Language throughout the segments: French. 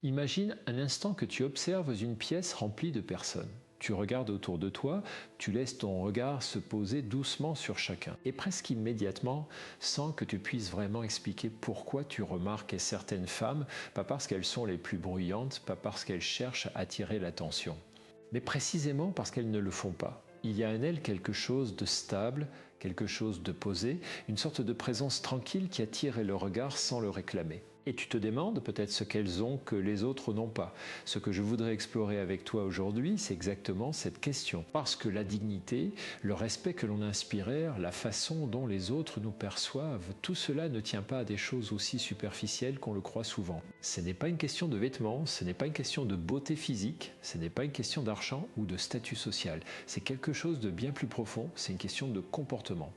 Imagine un instant que tu observes une pièce remplie de personnes. Tu regardes autour de toi, tu laisses ton regard se poser doucement sur chacun. Et presque immédiatement, sans que tu puisses vraiment expliquer pourquoi tu remarques certaines femmes, pas parce qu'elles sont les plus bruyantes, pas parce qu'elles cherchent à attirer l'attention, mais précisément parce qu'elles ne le font pas. Il y a en elles quelque chose de stable, quelque chose de posé, une sorte de présence tranquille qui attire le regard sans le réclamer. Et tu te demandes peut-être ce qu'elles ont que les autres n'ont pas. Ce que je voudrais explorer avec toi aujourd'hui, c'est exactement cette question. Parce que la dignité, le respect que l'on inspire, la façon dont les autres nous perçoivent, tout cela ne tient pas à des choses aussi superficielles qu'on le croit souvent. Ce n'est pas une question de vêtements, ce n'est pas une question de beauté physique, ce n'est pas une question d'argent ou de statut social. C'est quelque chose de bien plus profond, c'est une question de comportement,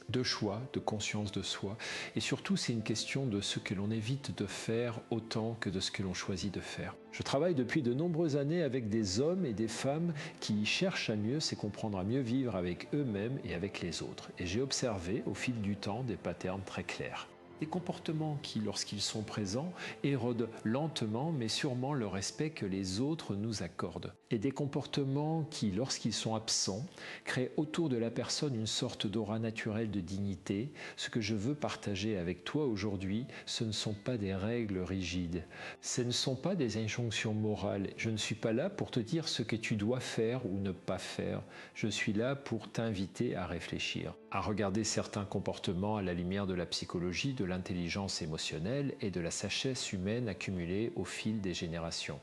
de choix, de conscience de soi, et surtout c'est une question de ce que l'on évite de faire autant que de ce que l'on choisit de faire. Je travaille depuis de nombreuses années avec des hommes et des femmes qui cherchent à mieux se comprendre, à mieux vivre avec eux-mêmes et avec les autres, et j'ai observé au fil du temps des patterns très clairs. Des comportements qui, lorsqu'ils sont présents, érodent lentement mais sûrement le respect que les autres nous accordent. Et des comportements qui, lorsqu'ils sont absents, créent autour de la personne une sorte d'aura naturelle de dignité. Ce que je veux partager avec toi aujourd'hui, ce ne sont pas des règles rigides. Ce ne sont pas des injonctions morales. Je ne suis pas là pour te dire ce que tu dois faire ou ne pas faire. Je suis là pour t'inviter à réfléchir, à regarder certains comportements à la lumière de la psychologie, de l'intelligence émotionnelle et de la sagesse humaine accumulée au fil des générations.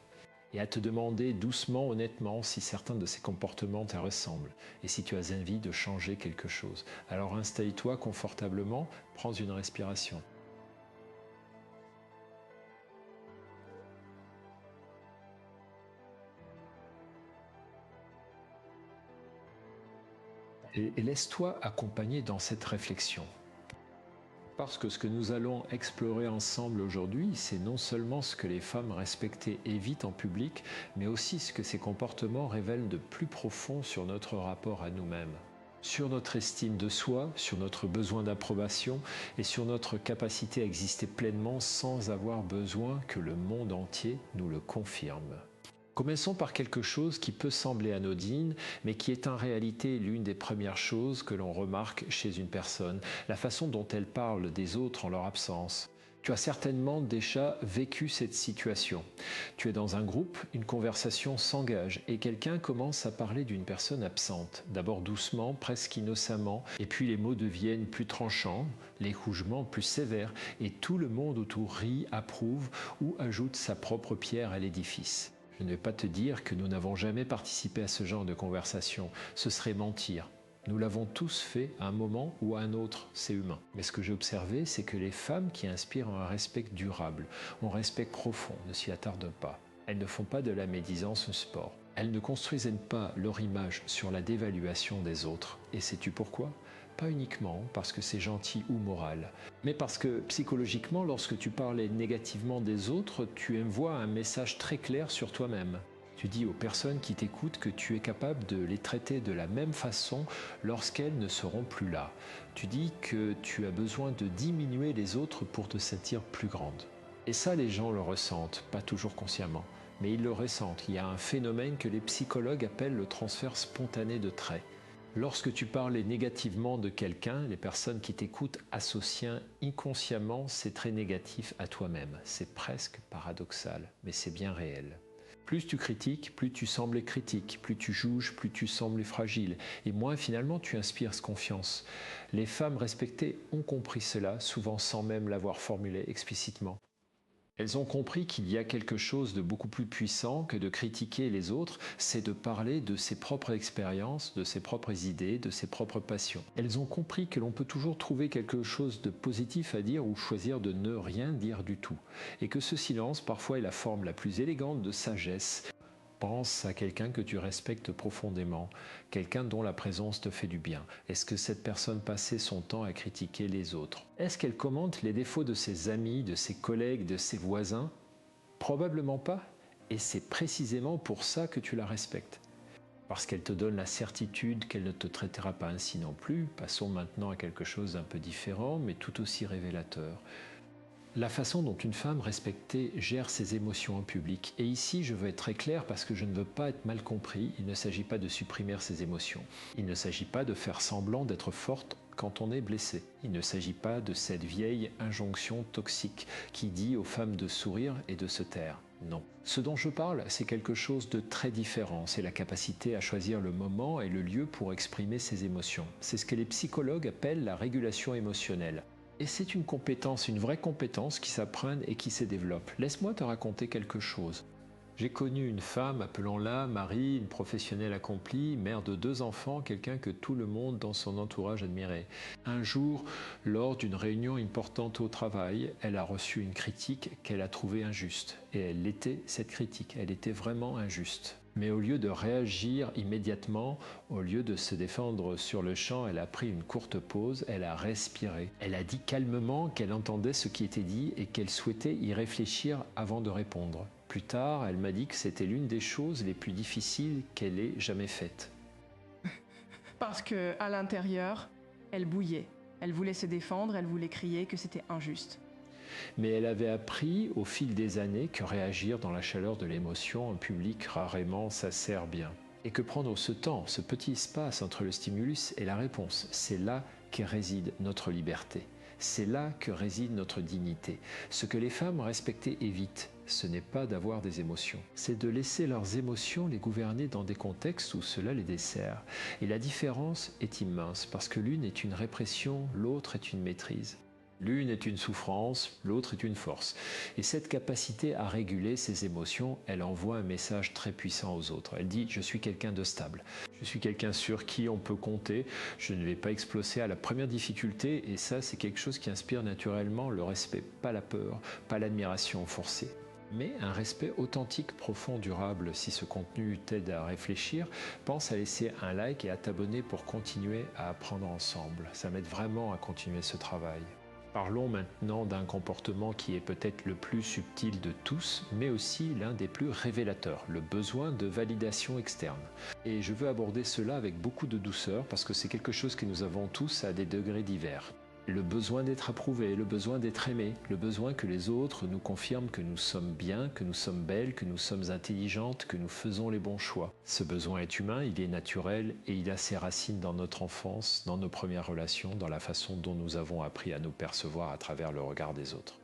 Et à te demander doucement, honnêtement, si certains de ces comportements te ressemblent et si tu as envie de changer quelque chose. Alors installe-toi confortablement, prends une respiration. Et laisse-toi accompagner dans cette réflexion. Parce que ce que nous allons explorer ensemble aujourd'hui, c'est non seulement ce que les femmes respectées évitent en public, mais aussi ce que ces comportements révèlent de plus profond sur notre rapport à nous-mêmes, sur notre estime de soi, sur notre besoin d'approbation et sur notre capacité à exister pleinement sans avoir besoin que le monde entier nous le confirme. Commençons par quelque chose qui peut sembler anodine, mais qui est en réalité l'une des premières choses que l'on remarque chez une personne, la façon dont elle parle des autres en leur absence. Tu as certainement déjà vécu cette situation. Tu es dans un groupe, une conversation s'engage et quelqu'un commence à parler d'une personne absente. D'abord doucement, presque innocemment, et puis les mots deviennent plus tranchants, les jugements plus sévères, et tout le monde autour rit, approuve ou ajoute sa propre pierre à l'édifice. Je ne vais pas te dire que nous n'avons jamais participé à ce genre de conversation, ce serait mentir. Nous l'avons tous fait à un moment ou à un autre, c'est humain. Mais ce que j'ai observé, c'est que les femmes qui inspirent un respect durable, un respect profond, ne s'y attardent pas. Elles ne font pas de la médisance un sport. Elles ne construisent pas leur image sur la dévaluation des autres. Et sais-tu pourquoi ? Pas uniquement parce que c'est gentil ou moral, mais parce que psychologiquement, lorsque tu parlais négativement des autres, tu envoies un message très clair sur toi-même. Tu dis aux personnes qui t'écoutent que tu es capable de les traiter de la même façon lorsqu'elles ne seront plus là. Tu dis que tu as besoin de diminuer les autres pour te sentir plus grande. Et ça, les gens le ressentent, pas toujours consciemment, mais ils le ressentent. Il y a un phénomène que les psychologues appellent le transfert spontané de traits. Lorsque tu parlais négativement de quelqu'un, les personnes qui t'écoutent associent inconsciemment ces traits négatifs à toi-même. C'est presque paradoxal, mais c'est bien réel. Plus tu critiques, plus tu sembles critique, plus tu juges, plus tu sembles fragile, et moins finalement tu inspires confiance. Les femmes respectées ont compris cela, souvent sans même l'avoir formulé explicitement. Elles ont compris qu'il y a quelque chose de beaucoup plus puissant que de critiquer les autres, c'est de parler de ses propres expériences, de ses propres idées, de ses propres passions. Elles ont compris que l'on peut toujours trouver quelque chose de positif à dire ou choisir de ne rien dire du tout, et que ce silence parfois est la forme la plus élégante de sagesse. Pense à quelqu'un que tu respectes profondément, quelqu'un dont la présence te fait du bien. Est-ce que cette personne passait son temps à critiquer les autres? Est-ce qu'elle commente les défauts de ses amis, de ses collègues, de ses voisins? Probablement pas. Et c'est précisément pour ça que tu la respectes. Parce qu'elle te donne la certitude qu'elle ne te traitera pas ainsi non plus. Passons maintenant à quelque chose d'un peu différent, mais tout aussi révélateur. La façon dont une femme respectée gère ses émotions en public. Et ici, je veux être très clair parce que je ne veux pas être mal compris. Il ne s'agit pas de supprimer ses émotions. Il ne s'agit pas de faire semblant d'être forte quand on est blessé. Il ne s'agit pas de cette vieille injonction toxique qui dit aux femmes de sourire et de se taire. Non. Ce dont je parle, c'est quelque chose de très différent. C'est la capacité à choisir le moment et le lieu pour exprimer ses émotions. C'est ce que les psychologues appellent la régulation émotionnelle. Et c'est une compétence, une vraie compétence qui s'apprend et qui se développe. Laisse-moi te raconter quelque chose. J'ai connu une femme, appelons-la Marie, une professionnelle accomplie, mère de 2 enfants, quelqu'un que tout le monde dans son entourage admirait. Un jour, lors d'une réunion importante au travail, elle a reçu une critique qu'elle a trouvée injuste. Et elle l'était, cette critique, elle était vraiment injuste. Mais au lieu de réagir immédiatement, au lieu de se défendre sur le champ, elle a pris une courte pause, elle a respiré. Elle a dit calmement qu'elle entendait ce qui était dit et qu'elle souhaitait y réfléchir avant de répondre. Plus tard, elle m'a dit que c'était l'une des choses les plus difficiles qu'elle ait jamais faites. Parce qu'à l'intérieur, elle bouillait. Elle voulait se défendre, elle voulait crier que c'était injuste. Mais elle avait appris au fil des années que réagir dans la chaleur de l'émotion en public, rarement, ça sert bien. Et que prendre ce temps, ce petit espace entre le stimulus et la réponse, c'est là que réside notre liberté. C'est là que réside notre dignité. Ce que les femmes respectées évitent, ce n'est pas d'avoir des émotions. C'est de laisser leurs émotions les gouverner dans des contextes où cela les dessert. Et la différence est immense parce que l'une est une répression, l'autre est une maîtrise. L'une est une souffrance, l'autre est une force. Et cette capacité à réguler ses émotions, elle envoie un message très puissant aux autres. Elle dit « je suis quelqu'un de stable, je suis quelqu'un sur qui on peut compter, je ne vais pas exploser à la première difficulté » et ça c'est quelque chose qui inspire naturellement le respect, pas la peur, pas l'admiration forcée. Mais un respect authentique, profond, durable. Si ce contenu t'aide à réfléchir, pense à laisser un like et à t'abonner pour continuer à apprendre ensemble. Ça m'aide vraiment à continuer ce travail. Parlons maintenant d'un comportement qui est peut-être le plus subtil de tous, mais aussi l'un des plus révélateurs, le besoin de validation externe. Et je veux aborder cela avec beaucoup de douceur parce que c'est quelque chose que nous avons tous à des degrés divers. Le besoin d'être approuvé, le besoin d'être aimé, le besoin que les autres nous confirment que nous sommes bien, que nous sommes belles, que nous sommes intelligentes, que nous faisons les bons choix. Ce besoin est humain, il est naturel et il a ses racines dans notre enfance, dans nos premières relations, dans la façon dont nous avons appris à nous percevoir à travers le regard des autres.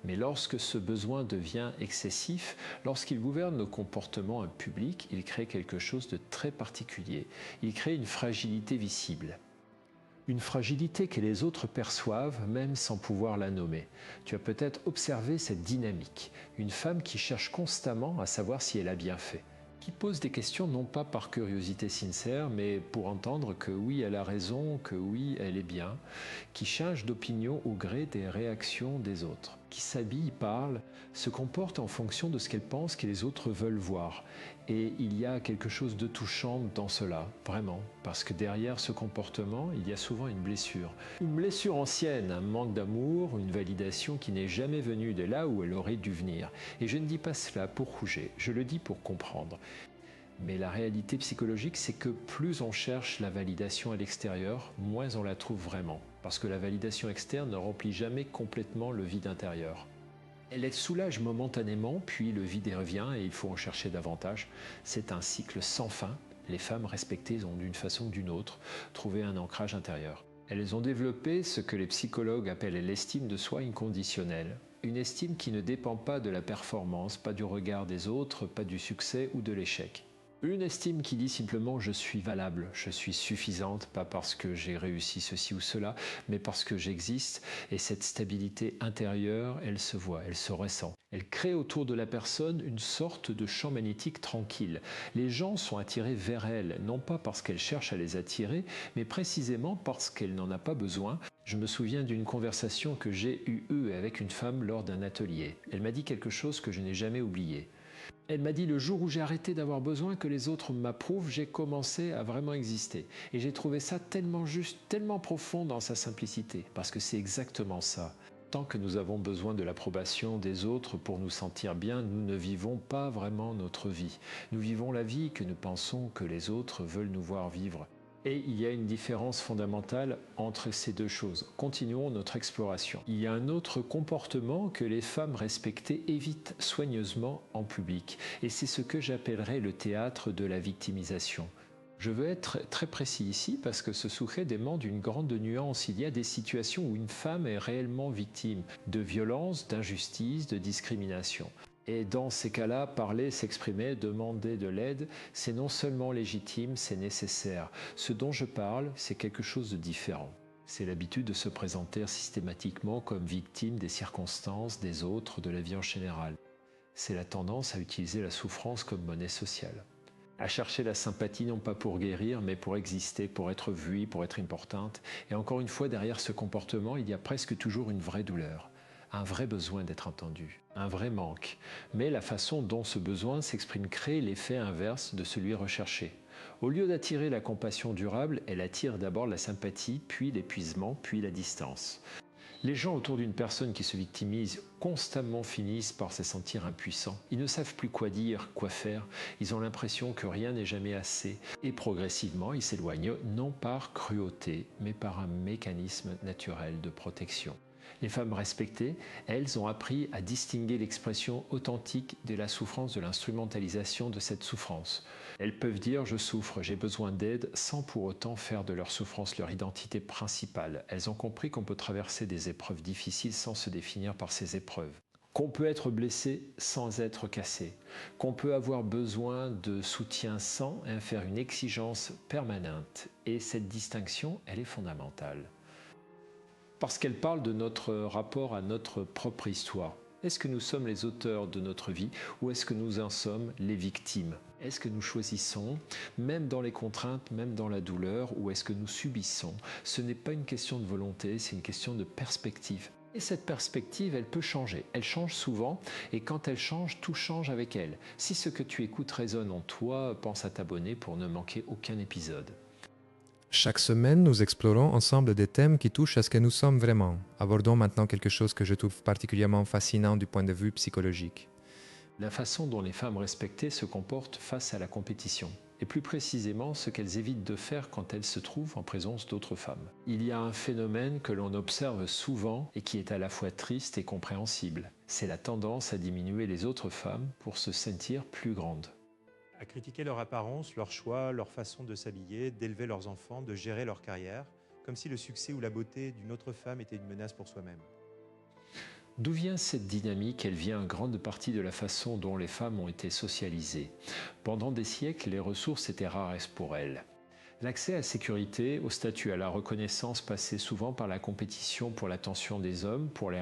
Mais lorsque ce besoin devient excessif, lorsqu'il gouverne nos comportements en public, il crée quelque chose de très particulier. Il crée une fragilité visible. Une fragilité que les autres perçoivent même sans pouvoir la nommer. Tu as peut-être observé cette dynamique. Une femme qui cherche constamment à savoir si elle a bien fait. Qui pose des questions non pas par curiosité sincère, mais pour entendre que oui, elle a raison, que oui, elle est bien. Qui change d'opinion au gré des réactions des autres. Qui s'habille, parle, se comporte en fonction de ce qu'elle pense que les autres veulent voir. Et il y a quelque chose de touchant dans cela, vraiment, parce que derrière ce comportement, il y a souvent une blessure. Une blessure ancienne, un manque d'amour, une validation qui n'est jamais venue de là où elle aurait dû venir. Et je ne dis pas cela pour rouger, je le dis pour comprendre. Mais la réalité psychologique, c'est que plus on cherche la validation à l'extérieur, moins on la trouve vraiment. Parce que la validation externe ne remplit jamais complètement le vide intérieur. Elle soulage momentanément, puis le vide revient et il faut en chercher davantage. C'est un cycle sans fin. Les femmes respectées ont d'une façon ou d'une autre trouvé un ancrage intérieur. Elles ont développé ce que les psychologues appellent l'estime de soi inconditionnelle. Une estime qui ne dépend pas de la performance, pas du regard des autres, pas du succès ou de l'échec. Une estime qui dit simplement « je suis valable, je suis suffisante », pas parce que j'ai réussi ceci ou cela, mais parce que j'existe. Et cette stabilité intérieure, elle se voit, elle se ressent. Elle crée autour de la personne une sorte de champ magnétique tranquille. Les gens sont attirés vers elle, non pas parce qu'elle cherche à les attirer, mais précisément parce qu'elle n'en a pas besoin. Je me souviens d'une conversation que j'ai eue avec une femme lors d'un atelier. Elle m'a dit quelque chose que je n'ai jamais oublié. Elle m'a dit, le jour où j'ai arrêté d'avoir besoin que les autres m'approuvent, j'ai commencé à vraiment exister. Et j'ai trouvé ça tellement juste, tellement profond dans sa simplicité. Parce que c'est exactement ça. Tant que nous avons besoin de l'approbation des autres pour nous sentir bien, nous ne vivons pas vraiment notre vie. Nous vivons la vie que nous pensons que les autres veulent nous voir vivre. Et il y a une différence fondamentale entre ces deux choses. Continuons notre exploration. Il y a un autre comportement que les femmes respectées évitent soigneusement en public. Et c'est ce que j'appellerais le théâtre de la victimisation. Je veux être très précis ici parce que ce sujet demande une grande nuance. Il y a des situations où une femme est réellement victime de violence, d'injustice, de discrimination. Et dans ces cas-là, parler, s'exprimer, demander de l'aide, c'est non seulement légitime, c'est nécessaire. Ce dont je parle, c'est quelque chose de différent. C'est l'habitude de se présenter systématiquement comme victime des circonstances, des autres, de la vie en général. C'est la tendance à utiliser la souffrance comme monnaie sociale. À chercher la sympathie non pas pour guérir, mais pour exister, pour être vue, pour être importante. Et encore une fois, derrière ce comportement, il y a presque toujours une vraie douleur, un vrai besoin d'être entendu, un vrai manque. Mais la façon dont ce besoin s'exprime crée l'effet inverse de celui recherché. Au lieu d'attirer la compassion durable, elle attire d'abord la sympathie, puis l'épuisement, puis la distance. Les gens autour d'une personne qui se victimise constamment finissent par se sentir impuissants. Ils ne savent plus quoi dire, quoi faire. Ils ont l'impression que rien n'est jamais assez. Et progressivement, ils s'éloignent non par cruauté, mais par un mécanisme naturel de protection. Les femmes respectées, elles ont appris à distinguer l'expression authentique de la souffrance de l'instrumentalisation de cette souffrance. Elles peuvent dire « je souffre, j'ai besoin d'aide » sans pour autant faire de leur souffrance leur identité principale. Elles ont compris qu'on peut traverser des épreuves difficiles sans se définir par ces épreuves. Qu'on peut être blessé sans être cassé. Qu'on peut avoir besoin de soutien sans en faire une exigence permanente. Et cette distinction, elle est fondamentale. Parce qu'elle parle de notre rapport à notre propre histoire. Est-ce que nous sommes les auteurs de notre vie ou est-ce que nous en sommes les victimes? Est-ce que nous choisissons, même dans les contraintes, même dans la douleur, ou est-ce que nous subissons? Ce n'est pas une question de volonté, c'est une question de perspective. Et cette perspective, elle peut changer. Elle change souvent, et quand elle change, tout change avec elle. Si ce que tu écoutes résonne en toi, pense à t'abonner pour ne manquer aucun épisode. Chaque semaine, nous explorons ensemble des thèmes qui touchent à ce que nous sommes vraiment. Abordons maintenant quelque chose que je trouve particulièrement fascinant du point de vue psychologique. La façon dont les femmes respectées se comportent face à la compétition, et plus précisément ce qu'elles évitent de faire quand elles se trouvent en présence d'autres femmes. Il y a un phénomène que l'on observe souvent et qui est à la fois triste et compréhensible. C'est la tendance à diminuer les autres femmes pour se sentir plus grandes. À critiquer leur apparence, leur choix, leur façon de s'habiller, d'élever leurs enfants, de gérer leur carrière, comme si le succès ou la beauté d'une autre femme était une menace pour soi-même. D'où vient cette dynamique? Elle vient en grande partie de la façon dont les femmes ont été socialisées. Pendant des siècles, les ressources étaient rares pour elles. L'accès à la sécurité, au statut, à la reconnaissance passait souvent par la compétition pour l'attention des hommes, pour les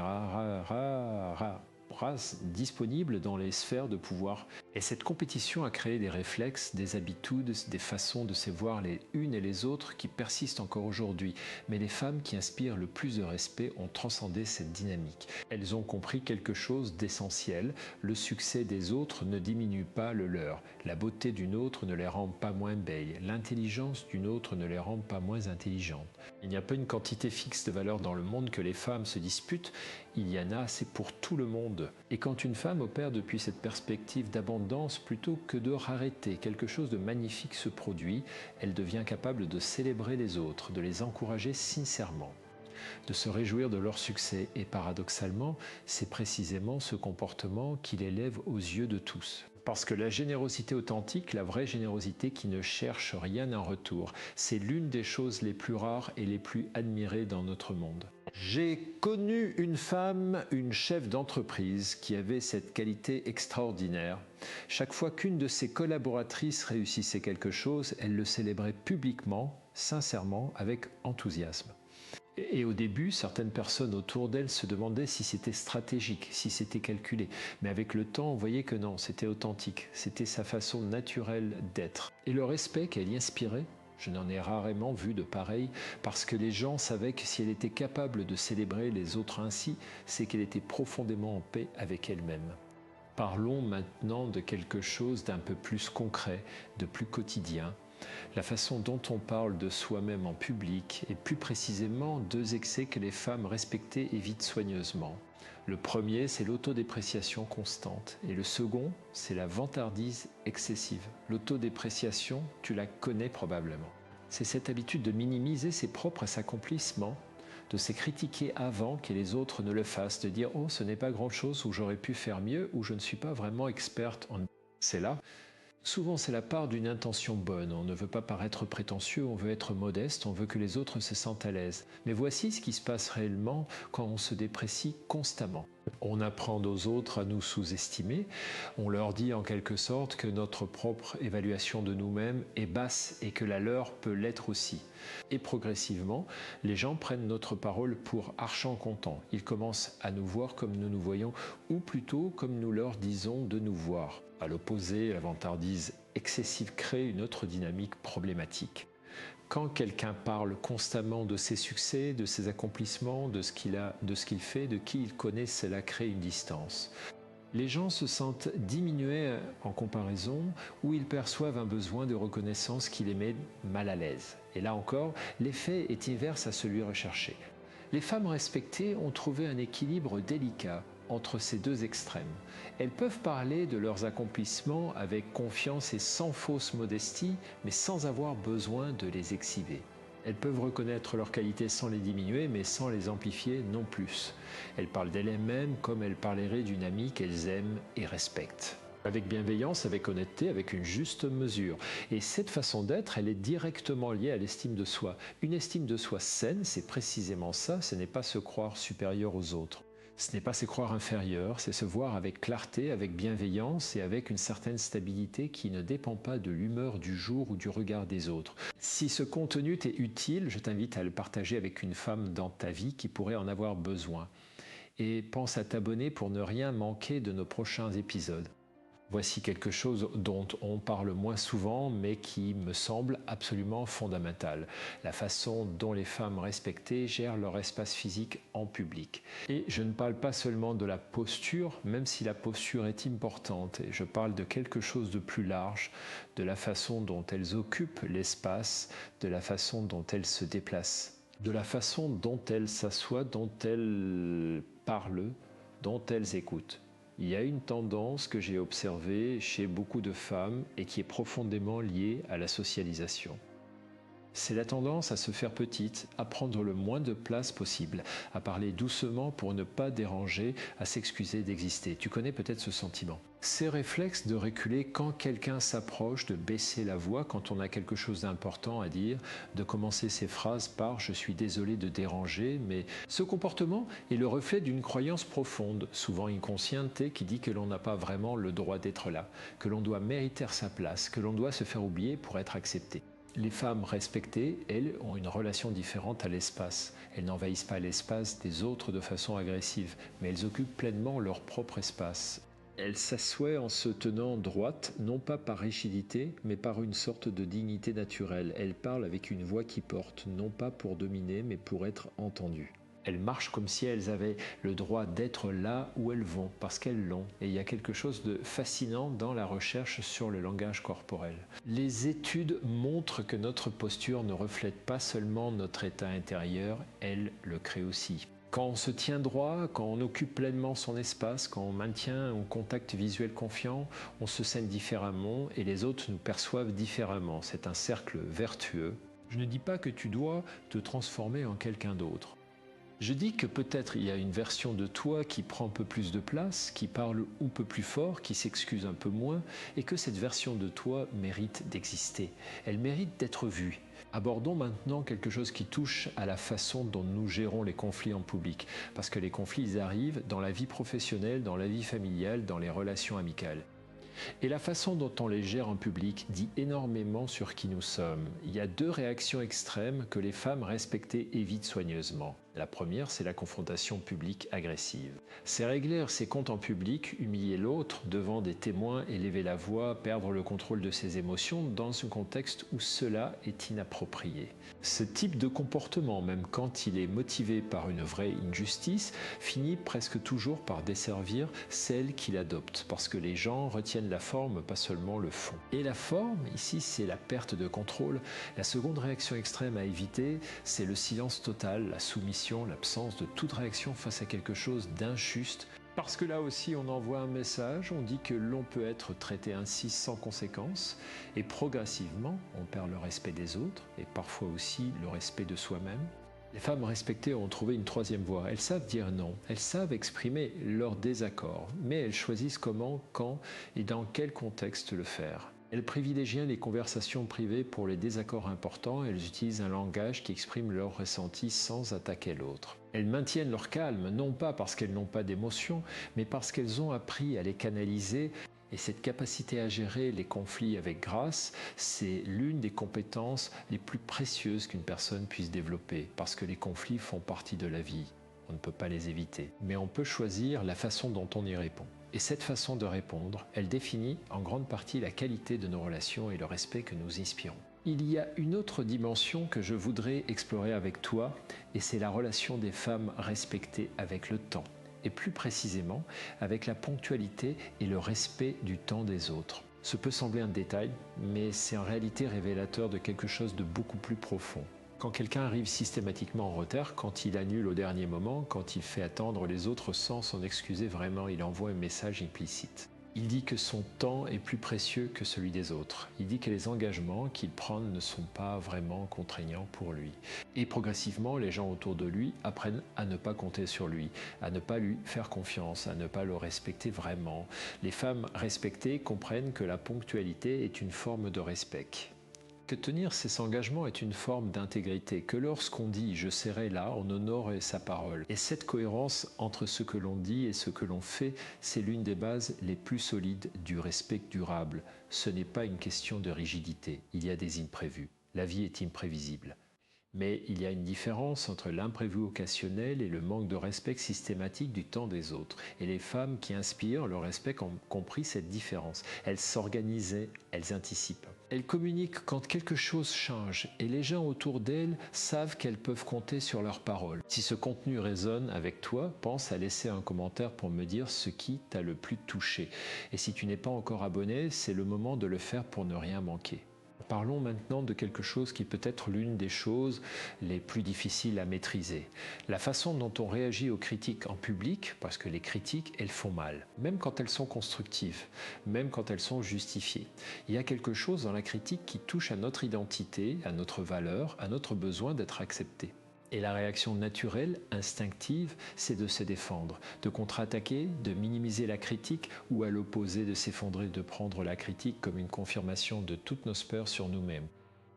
races disponibles dans les sphères de pouvoir. Et cette compétition a créé des réflexes, des habitudes, des façons de se voir les unes et les autres qui persistent encore aujourd'hui. Mais les femmes qui inspirent le plus de respect ont transcendé cette dynamique. Elles ont compris quelque chose d'essentiel. Le succès des autres ne diminue pas le leur. La beauté d'une autre ne les rend pas moins belles. L'intelligence d'une autre ne les rend pas moins intelligentes. Il n'y a pas une quantité fixe de valeurs dans le monde que les femmes se disputent. Il y en a assez pour tout le monde. Et quand une femme opère depuis cette perspective d'abondance plutôt que de rareté, quelque chose de magnifique se produit, elle devient capable de célébrer les autres, de les encourager sincèrement, de se réjouir de leur succès. Et paradoxalement, c'est précisément ce comportement qui l'élève aux yeux de tous. Parce que la générosité authentique, la vraie générosité qui ne cherche rien en retour, c'est l'une des choses les plus rares et les plus admirées dans notre monde. J'ai connu une femme, une chef d'entreprise, qui avait cette qualité extraordinaire. Chaque fois qu'une de ses collaboratrices réussissait quelque chose, elle le célébrait publiquement, sincèrement, avec enthousiasme. Et au début, certaines personnes autour d'elle se demandaient si c'était stratégique, si c'était calculé. Mais avec le temps, on voyait que non, c'était authentique. C'était sa façon naturelle d'être. Et le respect qu'elle y inspirait, je n'en ai rarement vu de pareil, parce que les gens savaient que si elle était capable de célébrer les autres ainsi, c'est qu'elle était profondément en paix avec elle-même. Parlons maintenant de quelque chose d'un peu plus concret, de plus quotidien. La façon dont on parle de soi-même en public et plus précisément deux excès que les femmes respectées évitent soigneusement. Le premier, c'est l'autodépréciation constante et le second, c'est la vantardise excessive. L'autodépréciation, tu la connais probablement. C'est cette habitude de minimiser ses propres accomplissements, de se critiquer avant que les autres ne le fassent, de dire « Oh, ce n'est pas grand-chose, ou j'aurais pu faire mieux, ou je ne suis pas vraiment experte en... » C'est là. Souvent, c'est la part d'une intention bonne. On ne veut pas paraître prétentieux, on veut être modeste, on veut que les autres se sentent à l'aise. Mais voici ce qui se passe réellement quand on se déprécie constamment. On apprend aux autres à nous sous-estimer. On leur dit en quelque sorte que notre propre évaluation de nous-mêmes est basse et que la leur peut l'être aussi. Et progressivement, les gens prennent notre parole pour argent comptant. Ils commencent à nous voir comme nous nous voyons, ou plutôt comme nous leur disons de nous voir. À l'opposé, la vantardise excessive crée une autre dynamique problématique. Quand quelqu'un parle constamment de ses succès, de ses accomplissements, de ce qu'il fait, de qui il connaît, cela crée une distance. Les gens se sentent diminués en comparaison ou ils perçoivent un besoin de reconnaissance qui les met mal à l'aise. Et là encore, l'effet est inverse à celui recherché. Les femmes respectées ont trouvé un équilibre délicat entre ces deux extrêmes. Elles peuvent parler de leurs accomplissements avec confiance et sans fausse modestie, mais sans avoir besoin de les exhiber. Elles peuvent reconnaître leurs qualités sans les diminuer, mais sans les amplifier non plus. Elles parlent d'elles-mêmes comme elles parleraient d'une amie qu'elles aiment et respectent. Avec bienveillance, avec honnêteté, avec une juste mesure. Et cette façon d'être, elle est directement liée à l'estime de soi. Une estime de soi saine, c'est précisément ça, ce n'est pas se croire supérieur aux autres. Ce n'est pas se croire inférieur, c'est se voir avec clarté, avec bienveillance et avec une certaine stabilité qui ne dépend pas de l'humeur du jour ou du regard des autres. Si ce contenu t'est utile, je t'invite à le partager avec une femme dans ta vie qui pourrait en avoir besoin. Et pense à t'abonner pour ne rien manquer de nos prochains épisodes. Voici quelque chose dont on parle moins souvent, mais qui me semble absolument fondamental. La façon dont les femmes respectées gèrent leur espace physique en public. Et je ne parle pas seulement de la posture, même si la posture est importante. Et je parle de quelque chose de plus large, de la façon dont elles occupent l'espace, de la façon dont elles se déplacent, de la façon dont elles s'assoient, dont elles parlent, dont elles écoutent. Il y a une tendance que j'ai observée chez beaucoup de femmes et qui est profondément liée à la socialisation. C'est la tendance à se faire petite, à prendre le moins de place possible, à parler doucement pour ne pas déranger, à s'excuser d'exister. Tu connais peut-être ce sentiment. Ces réflexes de reculer quand quelqu'un s'approche, de baisser la voix quand on a quelque chose d'important à dire, de commencer ses phrases par « je suis désolé de déranger », mais ce comportement est le reflet d'une croyance profonde, souvent inconsciente, qui dit que l'on n'a pas vraiment le droit d'être là, que l'on doit mériter sa place, que l'on doit se faire oublier pour être accepté. Les femmes respectées, elles, ont une relation différente à l'espace. Elles n'envahissent pas l'espace des autres de façon agressive, mais elles occupent pleinement leur propre espace. Elles s'assoient en se tenant droite, non pas par rigidité, mais par une sorte de dignité naturelle. Elles parlent avec une voix qui porte, non pas pour dominer, mais pour être entendues. Elles marchent comme si elles avaient le droit d'être là où elles vont, parce qu'elles l'ont. Et il y a quelque chose de fascinant dans la recherche sur le langage corporel. Les études montrent que notre posture ne reflète pas seulement notre état intérieur, elle le crée aussi. Quand on se tient droit, quand on occupe pleinement son espace, quand on maintient un contact visuel confiant, on se sent différemment et les autres nous perçoivent différemment. C'est un cercle vertueux. Je ne dis pas que tu dois te transformer en quelqu'un d'autre. Je dis que peut-être il y a une version de toi qui prend un peu plus de place, qui parle un peu plus fort, qui s'excuse un peu moins, et que cette version de toi mérite d'exister. Elle mérite d'être vue. Abordons maintenant quelque chose qui touche à la façon dont nous gérons les conflits en public, parce que les conflits ils arrivent dans la vie professionnelle, dans la vie familiale, dans les relations amicales. Et la façon dont on les gère en public dit énormément sur qui nous sommes. Il y a deux réactions extrêmes que les femmes respectées évitent soigneusement. La première, c'est la confrontation publique agressive. C'est régler ses comptes en public, humilier l'autre devant des témoins, élever la voix, perdre le contrôle de ses émotions dans un contexte où cela est inapproprié. Ce type de comportement, même quand il est motivé par une vraie injustice, finit presque toujours par desservir celle qui l'adopte, parce que les gens retiennent la forme, pas seulement le fond. Et la forme, ici, c'est la perte de contrôle. La seconde réaction extrême à éviter, c'est le silence total, la soumission, l'absence de toute réaction face à quelque chose d'injuste. Parce que là aussi, on envoie un message, on dit que l'on peut être traité ainsi sans conséquence, et progressivement, on perd le respect des autres, et parfois aussi le respect de soi-même. Les femmes respectées ont trouvé une troisième voie. Elles savent dire non, elles savent exprimer leur désaccord, mais elles choisissent comment, quand et dans quel contexte le faire. Elles privilégient les conversations privées pour les désaccords importants, elles utilisent un langage qui exprime leurs ressentis sans attaquer l'autre. Elles maintiennent leur calme, non pas parce qu'elles n'ont pas d'émotions, mais parce qu'elles ont appris à les canaliser. Et cette capacité à gérer les conflits avec grâce, c'est l'une des compétences les plus précieuses qu'une personne puisse développer, parce que les conflits font partie de la vie. On ne peut pas les éviter, mais on peut choisir la façon dont on y répond. Et cette façon de répondre, elle définit en grande partie la qualité de nos relations et le respect que nous inspirons. Il y a une autre dimension que je voudrais explorer avec toi, et c'est la relation des femmes respectées avec le temps, et plus précisément avec la ponctualité et le respect du temps des autres. Ce peut sembler un détail, mais c'est en réalité révélateur de quelque chose de beaucoup plus profond. Quand quelqu'un arrive systématiquement en retard, quand il annule au dernier moment, quand il fait attendre les autres sans s'en excuser vraiment, il envoie un message implicite. Il dit que son temps est plus précieux que celui des autres. Il dit que les engagements qu'il prend ne sont pas vraiment contraignants pour lui. Et progressivement, les gens autour de lui apprennent à ne pas compter sur lui, à ne pas lui faire confiance, à ne pas le respecter vraiment. Les femmes respectées comprennent que la ponctualité est une forme de respect. Que tenir ses engagements est une forme d'intégrité, que lorsqu'on dit « je serai là », on honore sa parole. Et cette cohérence entre ce que l'on dit et ce que l'on fait, c'est l'une des bases les plus solides du respect durable. Ce n'est pas une question de rigidité, il y a des imprévus. La vie est imprévisible. Mais il y a une différence entre l'imprévu occasionnel et le manque de respect systématique du temps des autres. Et les femmes qui inspirent le respect ont compris cette différence. Elles s'organisent, elles anticipent. Elles communiquent quand quelque chose change et les gens autour d'elles savent qu'elles peuvent compter sur leurs paroles. Si ce contenu résonne avec toi, pense à laisser un commentaire pour me dire ce qui t'a le plus touché. Et si tu n'es pas encore abonné, c'est le moment de le faire pour ne rien manquer. Parlons maintenant de quelque chose qui peut être l'une des choses les plus difficiles à maîtriser. La façon dont on réagit aux critiques en public, parce que les critiques, elles font mal, même quand elles sont constructives, même quand elles sont justifiées. Il y a quelque chose dans la critique qui touche à notre identité, à notre valeur, à notre besoin d'être accepté. Et la réaction naturelle, instinctive, c'est de se défendre, de contre-attaquer, de minimiser la critique ou à l'opposé de s'effondrer, de prendre la critique comme une confirmation de toutes nos peurs sur nous-mêmes.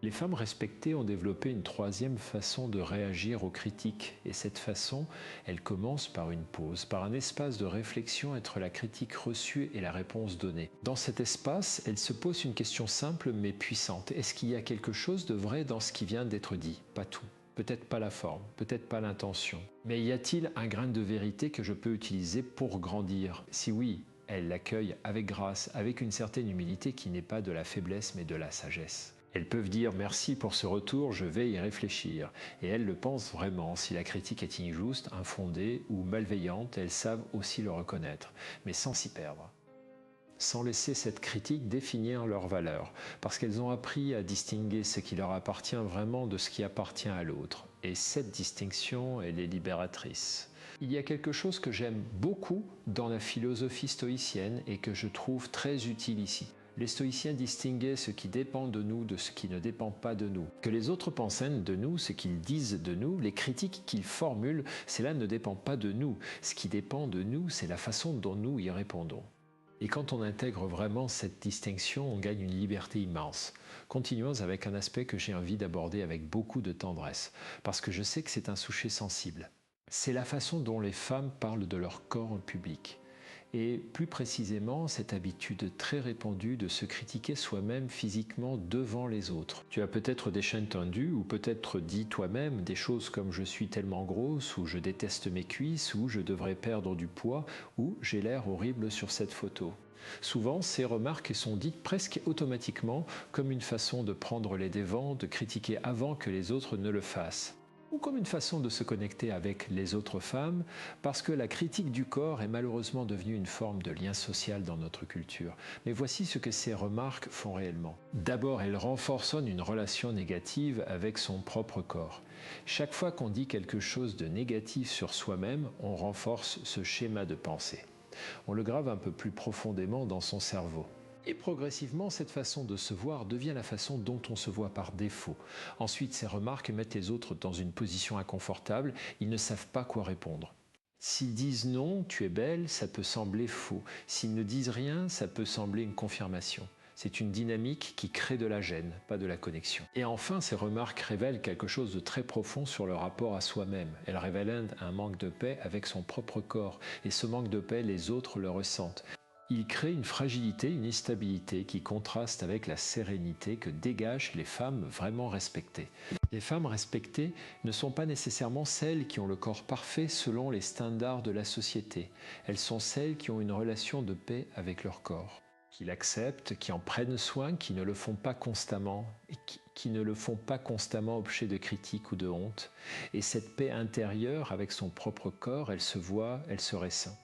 Les femmes respectées ont développé une troisième façon de réagir aux critiques et cette façon, elle commence par une pause, par un espace de réflexion entre la critique reçue et la réponse donnée. Dans cet espace, elle se pose une question simple mais puissante. Est-ce qu'il y a quelque chose de vrai dans ce qui vient d'être dit? Pas tout. Peut-être pas la forme, peut-être pas l'intention. Mais y a-t-il un grain de vérité que je peux utiliser pour grandir? Si oui, elle l'accueille avec grâce, avec une certaine humilité qui n'est pas de la faiblesse mais de la sagesse. Elles peuvent dire « merci pour ce retour, je vais y réfléchir ». Et elles le pensent vraiment. Si la critique est injuste, infondée ou malveillante, elles savent aussi le reconnaître, mais sans s'y perdre. Sans laisser cette critique définir leurs valeurs, parce qu'elles ont appris à distinguer ce qui leur appartient vraiment de ce qui appartient à l'autre. Et cette distinction, elle est libératrice. Il y a quelque chose que j'aime beaucoup dans la philosophie stoïcienne et que je trouve très utile ici. Les stoïciens distinguaient ce qui dépend de nous de ce qui ne dépend pas de nous. Que les autres pensent de nous, ce qu'ils disent de nous, les critiques qu'ils formulent, cela ne dépend pas de nous. Ce qui dépend de nous, c'est la façon dont nous y répondons. Et quand on intègre vraiment cette distinction, on gagne une liberté immense. Continuons avec un aspect que j'ai envie d'aborder avec beaucoup de tendresse, parce que je sais que c'est un sujet sensible. C'est la façon dont les femmes parlent de leur corps en public. Et plus précisément, cette habitude très répandue de se critiquer soi-même physiquement devant les autres. Tu as peut-être des chaînes tendues ou peut-être dit toi-même des choses comme « je suis tellement grosse » ou « je déteste mes cuisses » ou « je devrais perdre du poids » ou « j'ai l'air horrible sur cette photo ». Souvent, ces remarques sont dites presque automatiquement comme une façon de prendre les devants, de critiquer avant que les autres ne le fassent. ou comme une façon de se connecter avec les autres femmes, parce que la critique du corps est malheureusement devenue une forme de lien social dans notre culture. Mais voici ce que ces remarques font réellement. D'abord, elles renforcent une relation négative avec son propre corps. Chaque fois qu'on dit quelque chose de négatif sur soi-même, on renforce ce schéma de pensée. On le grave un peu plus profondément dans son cerveau. Et progressivement, cette façon de se voir devient la façon dont on se voit par défaut. Ensuite, ces remarques mettent les autres dans une position inconfortable, ils ne savent pas quoi répondre. S'ils disent non, tu es belle, ça peut sembler faux. S'ils ne disent rien, ça peut sembler une confirmation. C'est une dynamique qui crée de la gêne, pas de la connexion. Et enfin, ces remarques révèlent quelque chose de très profond sur le rapport à soi-même. Elles révèlent un manque de paix avec son propre corps. Et ce manque de paix, les autres le ressentent. Il crée une fragilité, une instabilité qui contraste avec la sérénité que dégagent les femmes vraiment respectées. Les femmes respectées ne sont pas nécessairement celles qui ont le corps parfait selon les standards de la société. Elles sont celles qui ont une relation de paix avec leur corps, qui l'acceptent, qui en prennent soin, qui ne le font pas constamment, et qui ne le font pas constamment objet de critiques ou de honte. Et cette paix intérieure avec son propre corps, elle se voit, elle se ressent.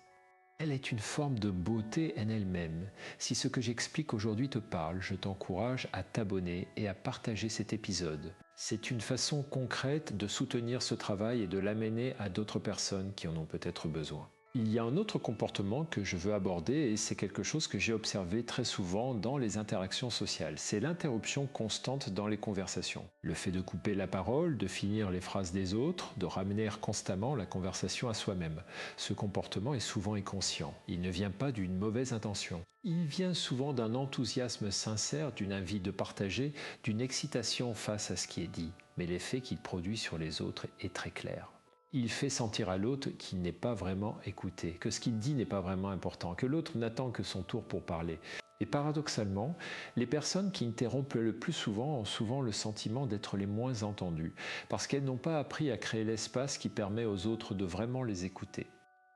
Elle est une forme de beauté en elle-même. Si ce que j'explique aujourd'hui te parle, je t'encourage à t'abonner et à partager cet épisode. C'est une façon concrète de soutenir ce travail et de l'amener à d'autres personnes qui en ont peut-être besoin. Il y a un autre comportement que je veux aborder et c'est quelque chose que j'ai observé très souvent dans les interactions sociales. C'est l'interruption constante dans les conversations. Le fait de couper la parole, de finir les phrases des autres, de ramener constamment la conversation à soi-même. Ce comportement est souvent inconscient. Il ne vient pas d'une mauvaise intention. Il vient souvent d'un enthousiasme sincère, d'une envie de partager, d'une excitation face à ce qui est dit. Mais l'effet qu'il produit sur les autres est très clair. Il fait sentir à l'autre qu'il n'est pas vraiment écouté, que ce qu'il dit n'est pas vraiment important, que l'autre n'attend que son tour pour parler. Et paradoxalement, les personnes qui interrompent le plus souvent ont souvent le sentiment d'être les moins entendues, parce qu'elles n'ont pas appris à créer l'espace qui permet aux autres de vraiment les écouter.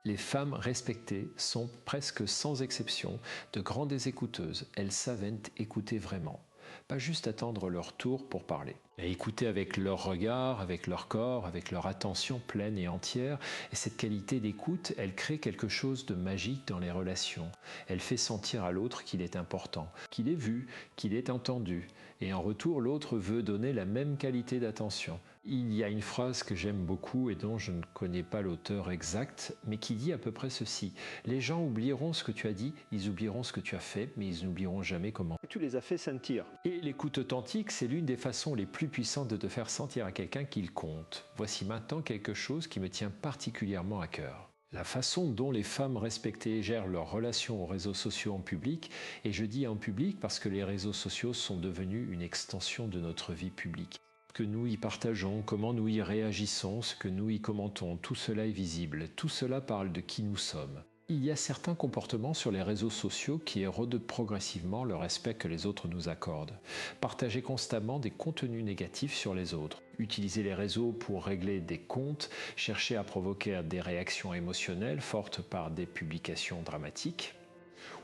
Les femmes respectées sont presque sans exception de grandes écouteuses. Elles savent écouter vraiment. Pas juste attendre leur tour pour parler. Et écouter avec leur regard, avec leur corps, avec leur attention pleine et entière. Et cette qualité d'écoute, elle crée quelque chose de magique dans les relations. Elle fait sentir à l'autre qu'il est important, qu'il est vu, qu'il est entendu. Et en retour, l'autre veut donner la même qualité d'attention. Il y a une phrase que j'aime beaucoup et dont je ne connais pas l'auteur exact, mais qui dit à peu près ceci. Les gens oublieront ce que tu as dit, ils oublieront ce que tu as fait, mais ils n'oublieront jamais comment tu les as fait sentir. Et l'écoute authentique, c'est l'une des façons les plus puissantes de te faire sentir à quelqu'un qu'il compte. Voici maintenant quelque chose qui me tient particulièrement à cœur. La façon dont les femmes respectées gèrent leurs relations aux réseaux sociaux en public, et je dis en public parce que les réseaux sociaux sont devenus une extension de notre vie publique. Que nous y partageons, comment nous y réagissons, ce que nous y commentons, tout cela est visible, tout cela parle de qui nous sommes. Il y a certains comportements sur les réseaux sociaux qui érodent progressivement le respect que les autres nous accordent. Partager constamment des contenus négatifs sur les autres. Utiliser les réseaux pour régler des comptes, chercher à provoquer des réactions émotionnelles fortes par des publications dramatiques.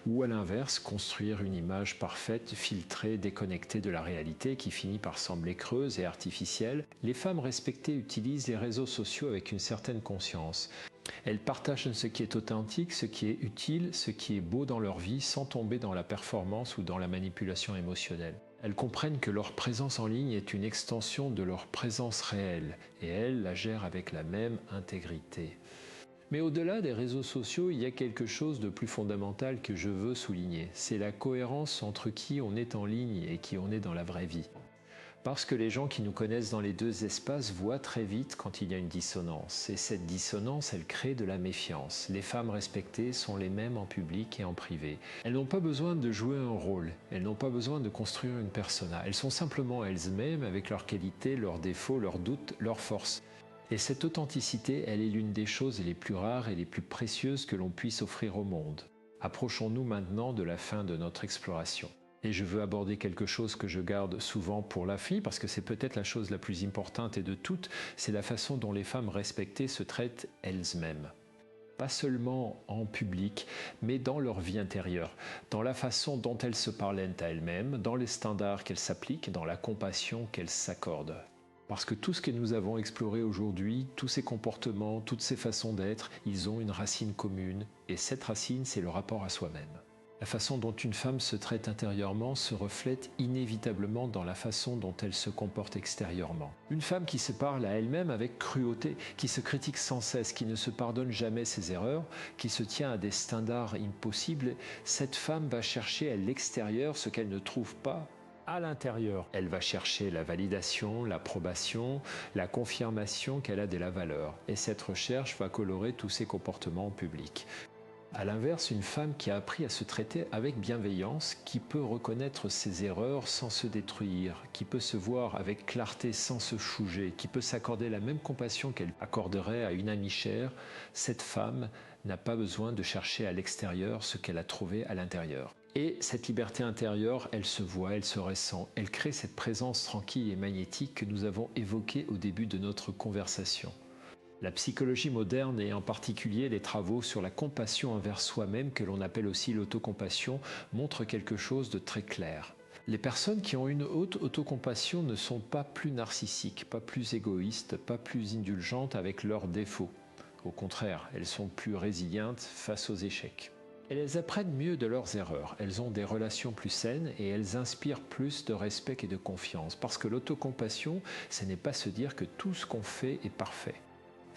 Ou à l'inverse, construire une image parfaite, filtrée, déconnectée de la réalité qui finit par sembler creuse et artificielle. Les femmes respectées utilisent les réseaux sociaux avec une certaine conscience. Elles partagent ce qui est authentique, ce qui est utile, ce qui est beau dans leur vie sans tomber dans la performance ou dans la manipulation émotionnelle. Elles comprennent que leur présence en ligne est une extension de leur présence réelle et elles la gèrent avec la même intégrité. Mais au-delà des réseaux sociaux, il y a quelque chose de plus fondamental que je veux souligner. C'est la cohérence entre qui on est en ligne et qui on est dans la vraie vie. Parce que les gens qui nous connaissent dans les deux espaces voient très vite quand il y a une dissonance. Et cette dissonance, elle crée de la méfiance. Les femmes respectées sont les mêmes en public et en privé. Elles n'ont pas besoin de jouer un rôle. Elles n'ont pas besoin de construire une persona. Elles sont simplement elles-mêmes avec leurs qualités, leurs défauts, leurs doutes, leurs forces. Et cette authenticité, elle est l'une des choses les plus rares et les plus précieuses que l'on puisse offrir au monde. Approchons-nous maintenant de la fin de notre exploration. Et je veux aborder quelque chose que je garde souvent pour la fin, parce que c'est peut-être la chose la plus importante et de toutes, c'est la façon dont les femmes respectées se traitent elles-mêmes. Pas seulement en public, mais dans leur vie intérieure, dans la façon dont elles se parlent à elles-mêmes, dans les standards qu'elles s'appliquent, dans la compassion qu'elles s'accordent. Parce que tout ce que nous avons exploré aujourd'hui, tous ces comportements, toutes ces façons d'être, ils ont une racine commune. Et cette racine, c'est le rapport à soi-même. La façon dont une femme se traite intérieurement se reflète inévitablement dans la façon dont elle se comporte extérieurement. Une femme qui se parle à elle-même avec cruauté, qui se critique sans cesse, qui ne se pardonne jamais ses erreurs, qui se tient à des standards impossibles, cette femme va chercher à l'extérieur ce qu'elle ne trouve pas à l'intérieur. Elle va chercher la validation, l'approbation, la confirmation qu'elle a de la valeur. Et cette recherche va colorer tous ses comportements en public. A l'inverse, une femme qui a appris à se traiter avec bienveillance, qui peut reconnaître ses erreurs sans se détruire, qui peut se voir avec clarté sans se chouger, qui peut s'accorder la même compassion qu'elle accorderait à une amie chère, cette femme n'a pas besoin de chercher à l'extérieur ce qu'elle a trouvé à l'intérieur. Et cette liberté intérieure, elle se voit, elle se ressent, elle crée cette présence tranquille et magnétique que nous avons évoquée au début de notre conversation. La psychologie moderne et en particulier les travaux sur la compassion envers soi-même, que l'on appelle aussi l'autocompassion, montrent quelque chose de très clair. Les personnes qui ont une haute autocompassion ne sont pas plus narcissiques, pas plus égoïstes, pas plus indulgentes avec leurs défauts. Au contraire, elles sont plus résilientes face aux échecs. Elles apprennent mieux de leurs erreurs, elles ont des relations plus saines et elles inspirent plus de respect et de confiance. Parce que l'autocompassion, ce n'est pas se dire que tout ce qu'on fait est parfait.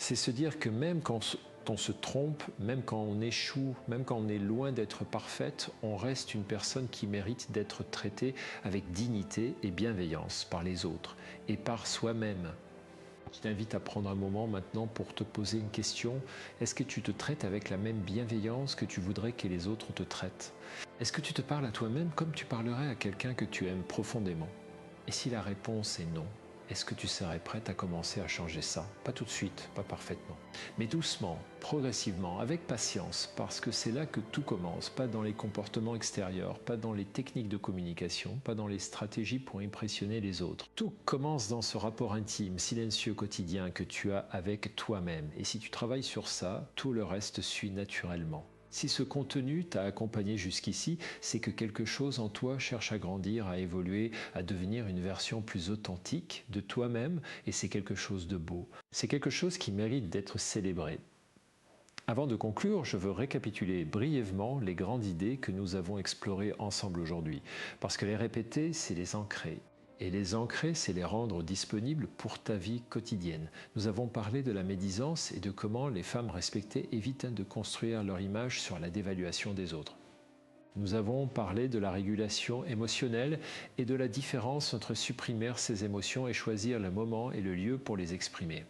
C'est se dire que même quand on se trompe, même quand on échoue, même quand on est loin d'être parfaite, on reste une personne qui mérite d'être traitée avec dignité et bienveillance par les autres et par soi-même. Je t'invite à prendre un moment maintenant pour te poser une question. Est-ce que tu te traites avec la même bienveillance que tu voudrais que les autres te traitent? Est-ce que tu te parles à toi-même comme tu parlerais à quelqu'un que tu aimes profondément? Et si la réponse est non, est-ce que tu serais prête à commencer à changer ça? Pas tout de suite, pas parfaitement, mais doucement, progressivement, avec patience, parce que c'est là que tout commence, pas dans les comportements extérieurs, pas dans les techniques de communication, pas dans les stratégies pour impressionner les autres. Tout commence dans ce rapport intime, silencieux quotidien que tu as avec toi-même. Et si tu travailles sur ça, tout le reste suit naturellement. Si ce contenu t'a accompagné jusqu'ici, c'est que quelque chose en toi cherche à grandir, à évoluer, à devenir une version plus authentique de toi-même, et c'est quelque chose de beau. C'est quelque chose qui mérite d'être célébré. Avant de conclure, je veux récapituler brièvement les grandes idées que nous avons explorées ensemble aujourd'hui, parce que les répéter, c'est les ancrer. Et les ancrer, c'est les rendre disponibles pour ta vie quotidienne. Nous avons parlé de la médisance et de comment les femmes respectées évitent de construire leur image sur la dévaluation des autres. Nous avons parlé de la régulation émotionnelle et de la différence entre supprimer ses émotions et choisir le moment et le lieu pour les exprimer.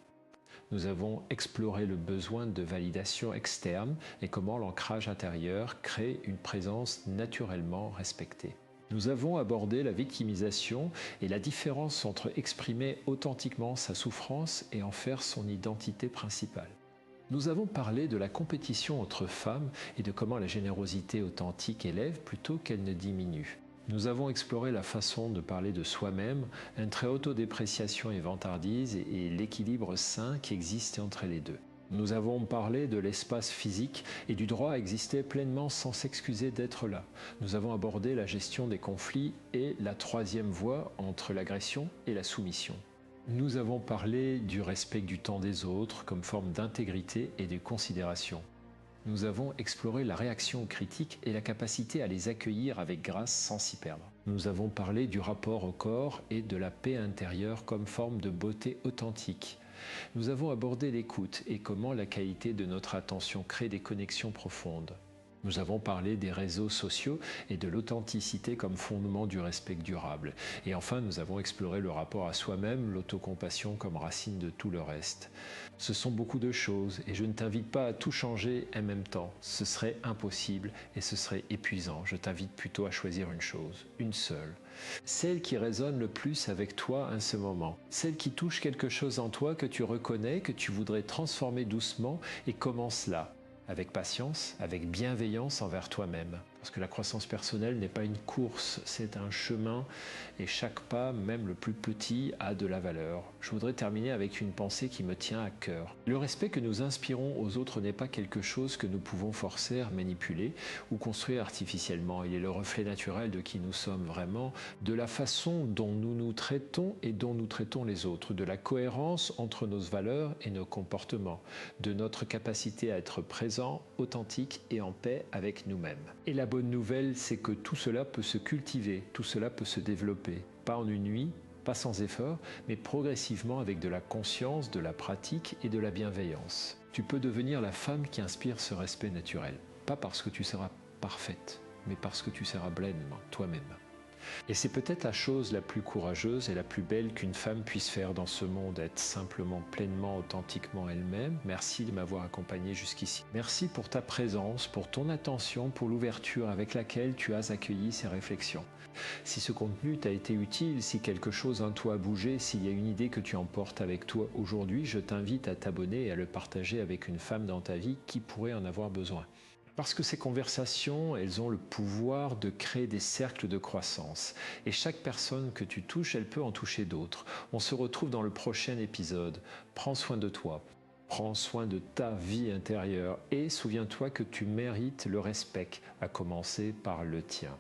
Nous avons exploré le besoin de validation externe et comment l'ancrage intérieur crée une présence naturellement respectée. Nous avons abordé la victimisation et la différence entre exprimer authentiquement sa souffrance et en faire son identité principale. Nous avons parlé de la compétition entre femmes et de comment la générosité authentique élève plutôt qu'elle ne diminue. Nous avons exploré la façon de parler de soi-même, entre autodépréciation et vantardise et l'équilibre sain qui existe entre les deux. Nous avons parlé de l'espace physique et du droit à exister pleinement sans s'excuser d'être là. Nous avons abordé la gestion des conflits et la troisième voie entre l'agression et la soumission. Nous avons parlé du respect du temps des autres comme forme d'intégrité et de considération. Nous avons exploré la réaction aux critiques et la capacité à les accueillir avec grâce sans s'y perdre. Nous avons parlé du rapport au corps et de la paix intérieure comme forme de beauté authentique. Nous avons abordé l'écoute et comment la qualité de notre attention crée des connexions profondes. Nous avons parlé des réseaux sociaux et de l'authenticité comme fondement du respect durable. Et enfin, nous avons exploré le rapport à soi-même, l'autocompassion comme racine de tout le reste. Ce sont beaucoup de choses et je ne t'invite pas à tout changer en même temps. Ce serait impossible et ce serait épuisant. Je t'invite plutôt à choisir une chose, une seule. Celle qui résonne le plus avec toi en ce moment. Celle qui touche quelque chose en toi que tu reconnais, que tu voudrais transformer doucement et commence là. Avec patience, avec bienveillance envers toi-même. Parce que la croissance personnelle n'est pas une course, c'est un chemin et chaque pas, même le plus petit, a de la valeur. Je voudrais terminer avec une pensée qui me tient à cœur. Le respect que nous inspirons aux autres n'est pas quelque chose que nous pouvons forcer, manipuler ou construire artificiellement. Il est le reflet naturel de qui nous sommes vraiment, de la façon dont nous nous traitons et dont nous traitons les autres, de la cohérence entre nos valeurs et nos comportements, de notre capacité à être présent, authentique et en paix avec nous-mêmes. Et la bonne nouvelle, c'est que tout cela peut se cultiver, tout cela peut se développer, pas en une nuit, pas sans effort, mais progressivement avec de la conscience, de la pratique et de la bienveillance. Tu peux devenir la femme qui inspire ce respect naturel, pas parce que tu seras parfaite, mais parce que tu seras pleinement toi-même. Et c'est peut-être la chose la plus courageuse et la plus belle qu'une femme puisse faire dans ce monde, être simplement pleinement, authentiquement elle-même. Merci de m'avoir accompagné jusqu'ici. Merci pour ta présence, pour ton attention, pour l'ouverture avec laquelle tu as accueilli ces réflexions. Si ce contenu t'a été utile, si quelque chose en toi a bougé, s'il y a une idée que tu emportes avec toi aujourd'hui, je t'invite à t'abonner et à le partager avec une femme dans ta vie qui pourrait en avoir besoin. Parce que ces conversations, elles ont le pouvoir de créer des cercles de croissance. Et chaque personne que tu touches, elle peut en toucher d'autres. On se retrouve dans le prochain épisode. Prends soin de toi. Prends soin de ta vie intérieure. Et souviens-toi que tu mérites le respect, à commencer par le tien.